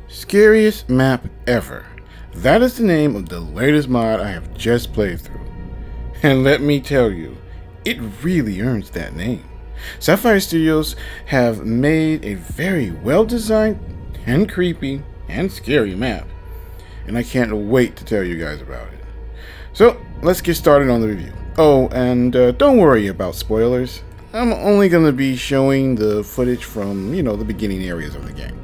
Scariest map ever. That is the name of the latest mod I have just played through. And let me tell you, it really earns that name. Sapphire Studios have made a very well designed and creepy and scary map. And I can't wait to tell you guys about it. So let's get started on the review. Oh, and don't worry about spoilers. I'm only going to be showing the footage from, the beginning areas of the game.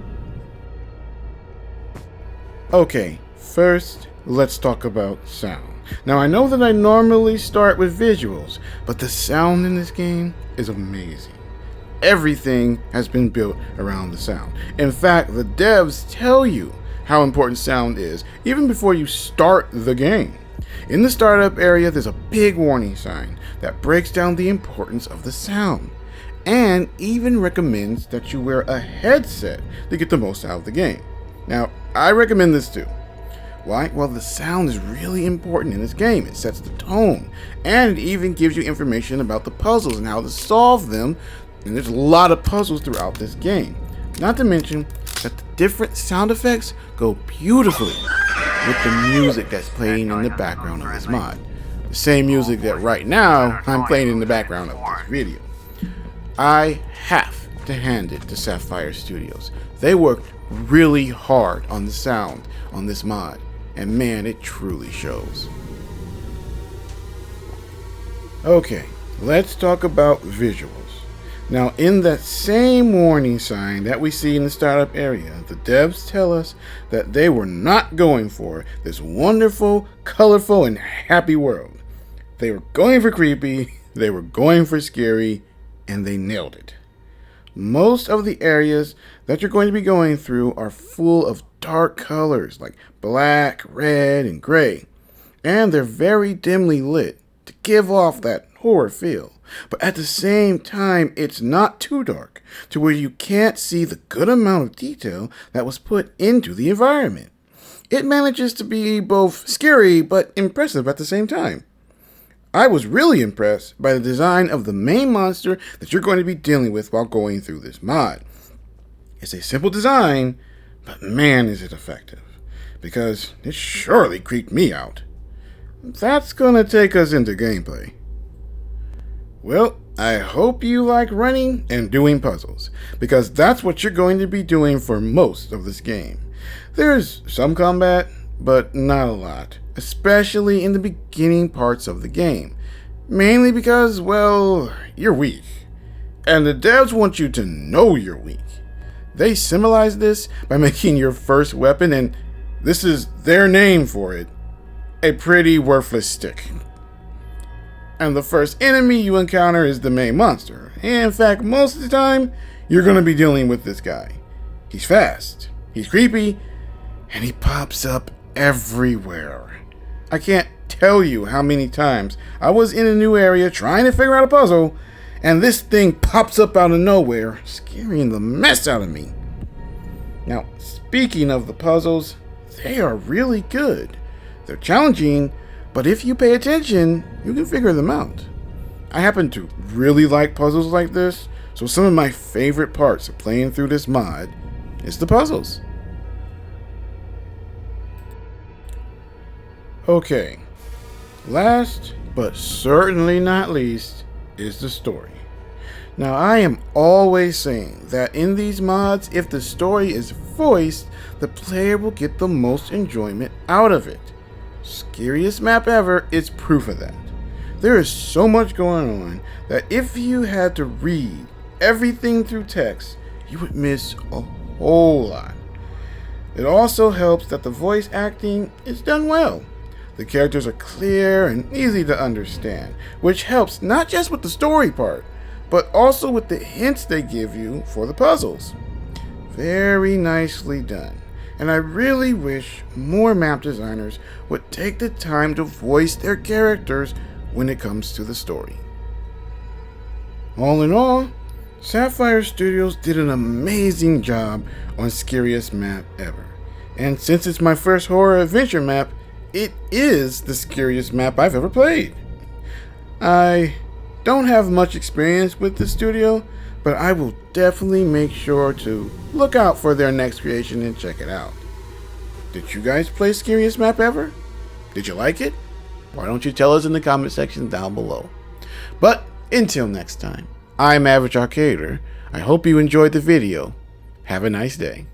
Okay, first, let's talk about sound. Now, I know that I normally start with visuals, but the sound in this game is amazing. Everything has been built around the sound. In fact, the devs tell you how important sound is even before you start the game. In the startup area, there's a big warning sign that breaks down the importance of the sound, and even recommends that you wear a headset to get the most out of the game. Now, I recommend this too. Why? Well, the sound is really important in this game. It sets the tone, and it even gives you information about the puzzles and how to solve them. And there's a lot of puzzles throughout this game. Not to mention that the different sound effects go beautifully with the music that's playing in the background of this mod. The same music that right now I'm playing in the background of this video. I have to hand it to Sapphire Studios. They worked really hard on the sound on this mod, and man, it truly shows. Okay, let's talk about visuals. Now, in that same warning sign that we see in the startup area, the devs tell us that they were not going for this wonderful, colorful, and happy world. They were going for creepy, they were going for scary, and they nailed it. Most of the areas that you're going to be going through are full of dark colors like black, red, and gray. And they're very dimly lit to give off that horror feel. But at the same time, it's not too dark to where you can't see the good amount of detail that was put into the environment. It manages to be both scary but impressive at the same time. I was really impressed by the design of the main monster that you're going to be dealing with while going through this mod. It's a simple design, but man is it effective, because it surely creeped me out. That's going to take us into gameplay. Well, I hope you like running and doing puzzles, because that's what you're going to be doing for most of this game. There's some combat, but not a lot, especially in the beginning parts of the game. Mainly because, well, you're weak. And the devs want you to know you're weak. They symbolize this by making your first weapon, and this is their name for it, a pretty worthless stick. And the first enemy you encounter is the main monster. And in fact, most of the time, you're going to be dealing with this guy. He's fast, he's creepy, and he pops up everywhere. I can't tell you how many times I was in a new area trying to figure out a puzzle, and this thing pops up out of nowhere, scaring the mess out of me. Now, speaking of the puzzles, they are really good. They're challenging, but if you pay attention, you can figure them out. I happen to really like puzzles like this, so some of my favorite parts of playing through this mod is the puzzles. Okay, last but certainly not least is the story. Now, I am always saying that in these mods, if the story is voiced, the player will get the most enjoyment out of it. Scariest map ever is proof of that. There is so much going on that if you had to read everything through text, you would miss a whole lot. It also helps that the voice acting is done well. The characters are clear and easy to understand, which helps not just with the story part, but also with the hints they give you for the puzzles. Very nicely done. And I really wish more map designers would take the time to voice their characters when it comes to the story. All in all, Sapphire Studios did an amazing job on Scariest map ever. And since it's my first horror adventure map, it is the scariest map I've ever played. I don't have much experience with the studio, but I will definitely make sure to look out for their next creation and check it out. Did you guys play Scariest Map ever? Did you like it? Why don't you tell us in the comment section down below? But until next time, I'm Average Arcader. I hope you enjoyed the video. Have a nice day.